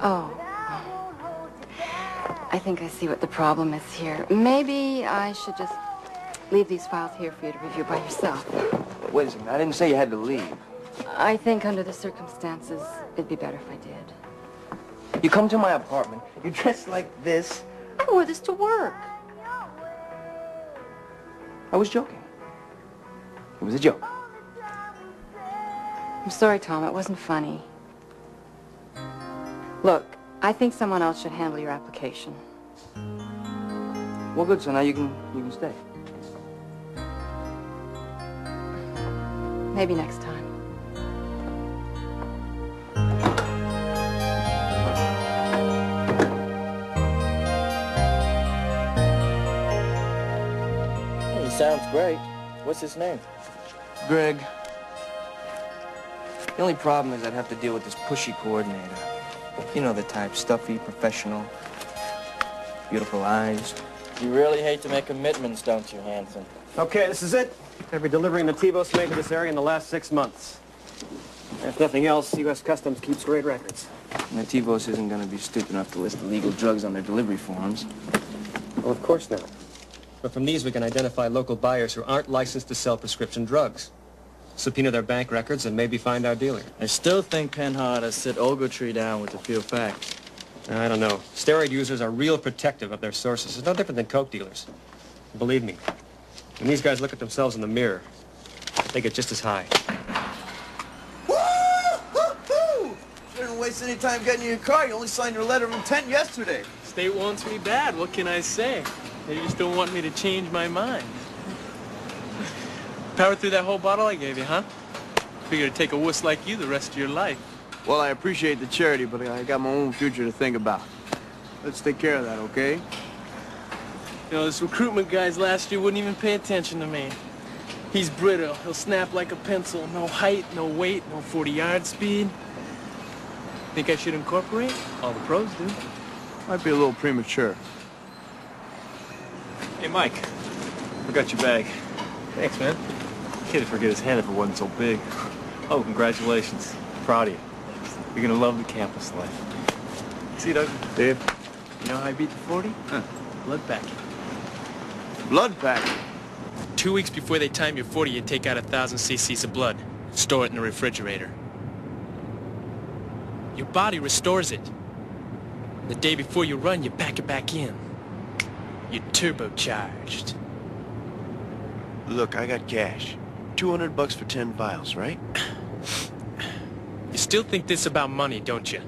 Oh. I think I see what the problem is here. Maybe I should just leave these files here for you to review by yourself. Wait a second. I didn't say you had to leave. I think under the circumstances, it'd be better if I did. You come to my apartment, you dress like this. I wore this to work. I was joking. It was a joke. I'm sorry, Tom. It wasn't funny. Look, I think someone else should handle your application. Well, good. So now you can stay. Maybe next time. He sounds great. What's his name? Greg. The only problem is I'd have to deal with this pushy coordinator. You know the type, stuffy, professional, beautiful eyes. You really hate to make commitments, don't you, Hanson? Okay, this is it. Gonna be delivering Nativos made to this area in the last 6 months. If nothing else, U.S. Customs keeps great records. Nativos isn't going to be stupid enough to list illegal drugs on their delivery forms. Well, of course not. But from these, we can identify local buyers who aren't licensed to sell prescription drugs. Subpoena their bank records and maybe find our dealer. I still think Penhard has sit Ogletree down with a few facts. I don't know. Steroid users are real protective of their sources. It's no different than coke dealers. Believe me, when these guys look at themselves in the mirror, they get just as high. Woo-hoo-hoo! Shouldn't waste any time getting in your car. You only signed your letter of intent yesterday. State wants me bad. What can I say? They just don't want me to change my mind. Power through that whole bottle I gave you, huh? Figure to take a wuss like you the rest of your life. Well, I appreciate the charity, but I got my own future to think about. Let's take care of that, okay? You know, this recruitment guy's last year wouldn't even pay attention to me. He's brittle. He'll snap like a pencil. No height, no weight, no 40-yard speed. Think I should incorporate? All the pros do. Might be a little premature. Hey, Mike. Forgot your bag. Thanks, man. Kid would forget his hand if it wasn't so big. Oh, congratulations. Proud of you. You're gonna love the campus life. See you, Doug. Dave? You know how I beat the 40? Huh. Blood packing. Blood packing? 2 weeks before they time your 40, you take out 1,000 cc's of blood. Store it in the refrigerator. Your body restores it. The day before you run, you pack it back in. You're turbocharged. Look, I got cash. $200 for 10 vials, right? You still think this about money, don't you?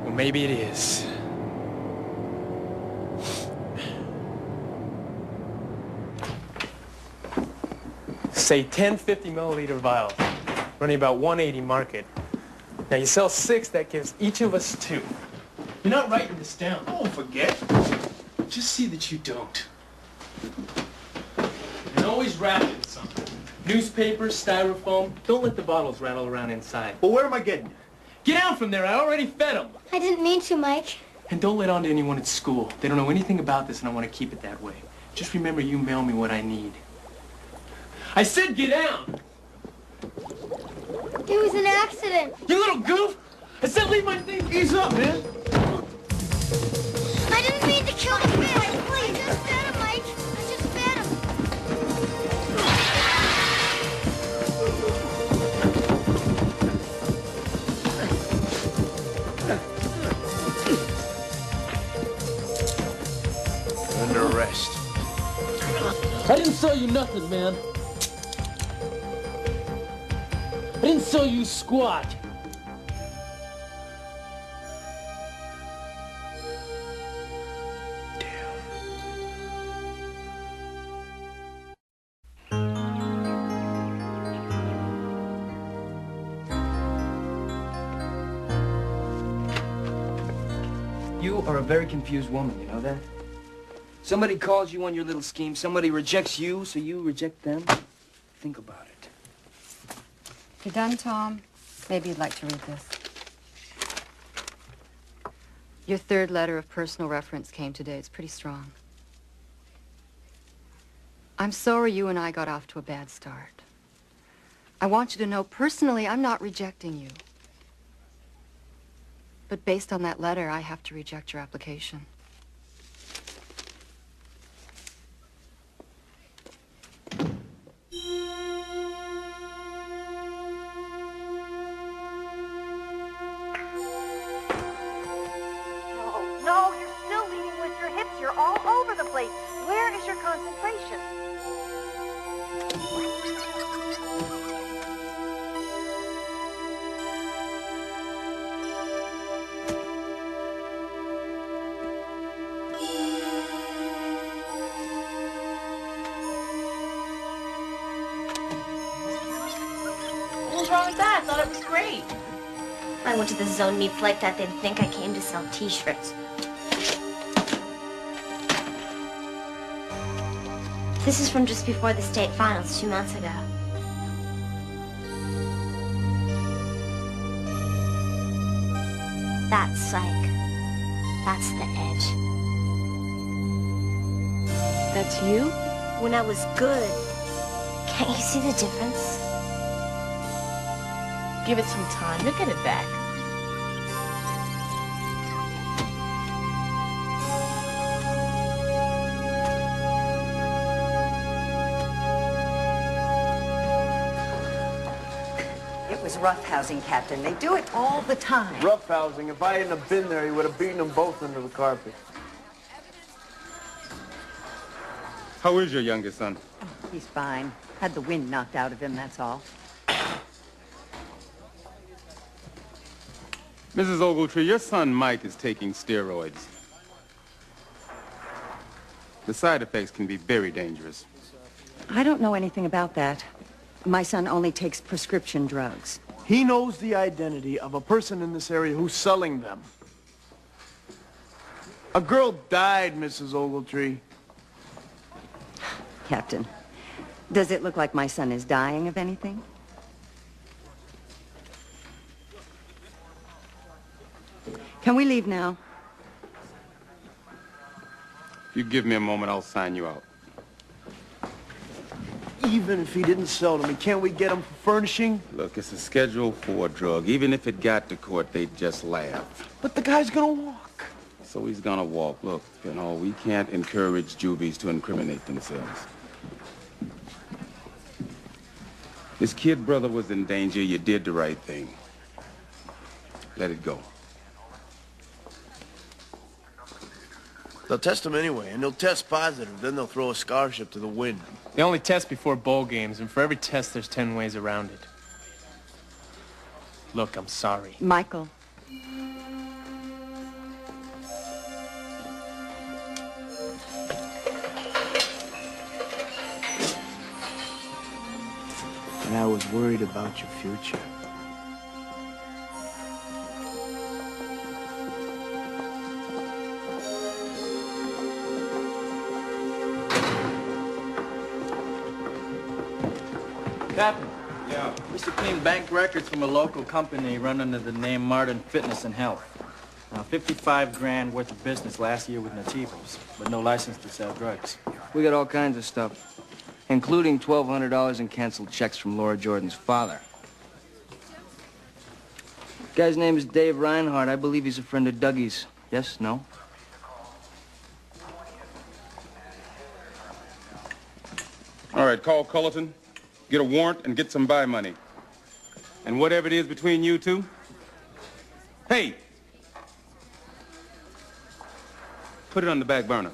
Well, maybe it is. Say 10 50-milliliter vials, running about 180 market. Now you sell 6, that gives each of us 2. You're not writing this down. Don't forget. Just see that you don't. And always wrap it in something. Newspaper, styrofoam. Don't let the bottles rattle around inside. Well, where am I getting it? Get out from there. I already fed them. I didn't mean to, Mike. And don't let on to anyone at school. They don't know anything about this, and I want to keep it that way. Just remember you mail me what I need. I said get down! It was an accident. You little goof! I said leave my things. Ease up, man. I didn't mean to kill the fish. I just fed him, Mike. I just fed him. Under arrest. I didn't sell you nothing, man. I didn't sell you squat. You are a very confused woman, you know that? Somebody calls you on your little scheme, somebody rejects you, so you reject them. Think about it. If you're done, Tom, maybe you'd like to read this. Your 3rd letter of personal reference came today. It's pretty strong. I'm sorry you and I got off to a bad start. I want you to know personally I'm not rejecting you. But based on that letter, I have to reject your application. No, you're still leading with your hips. You're all over the place. Where is your concentration? What's wrong with that? I thought it was great. I went to the zone meets like that. They'd think I came to sell t-shirts. This is from just before the state finals 2 months ago. That's psych. That's the edge. That's you? When I was good. Can't you see the difference? Give it some time. You'll get it back. It was roughhousing, Captain. They do it all the time. Roughhousing. If I hadn't have been there, he would have beaten them both under the carpet. How is your youngest son? He's fine. Had the wind knocked out of him, that's all. Mrs. Ogletree, your son Mike is taking steroids. The side effects can be very dangerous. I don't know anything about that. My son only takes prescription drugs. He knows the identity of a person in this area who's selling them. A girl died, Mrs. Ogletree. Captain, does it look like my son is dying of anything? Can we leave now? If you give me a moment, I'll sign you out. Even if he didn't sell to me, can't we get him for furnishing? Look, it's a Schedule 4 drug. Even if it got to court, they'd just laugh. But the guy's gonna walk. So he's gonna walk. Look, you know, we can't encourage juvies to incriminate themselves. This kid brother was in danger. You did the right thing. Let it go. They'll test him anyway, and they'll test positive. Then they'll throw a scholarship to the wind. They only test before bowl games, and for every test, there's 10 ways around it. Look, I'm sorry. Michael. And I was worried about your future. Captain. Yeah. We used to clean bank records from a local company run under the name Martin Fitness and Health. Now, 55 grand worth of business last year with Nativos, but no license to sell drugs. We got all kinds of stuff, including $1,200 in canceled checks from Laura Jordan's father. Guy's name is Dave Reinhardt. I believe he's a friend of Dougie's. Yes? No? All right, call Cullerton, get a warrant, and get some buy money. And whatever it is between you two, hey, put it on the back burner.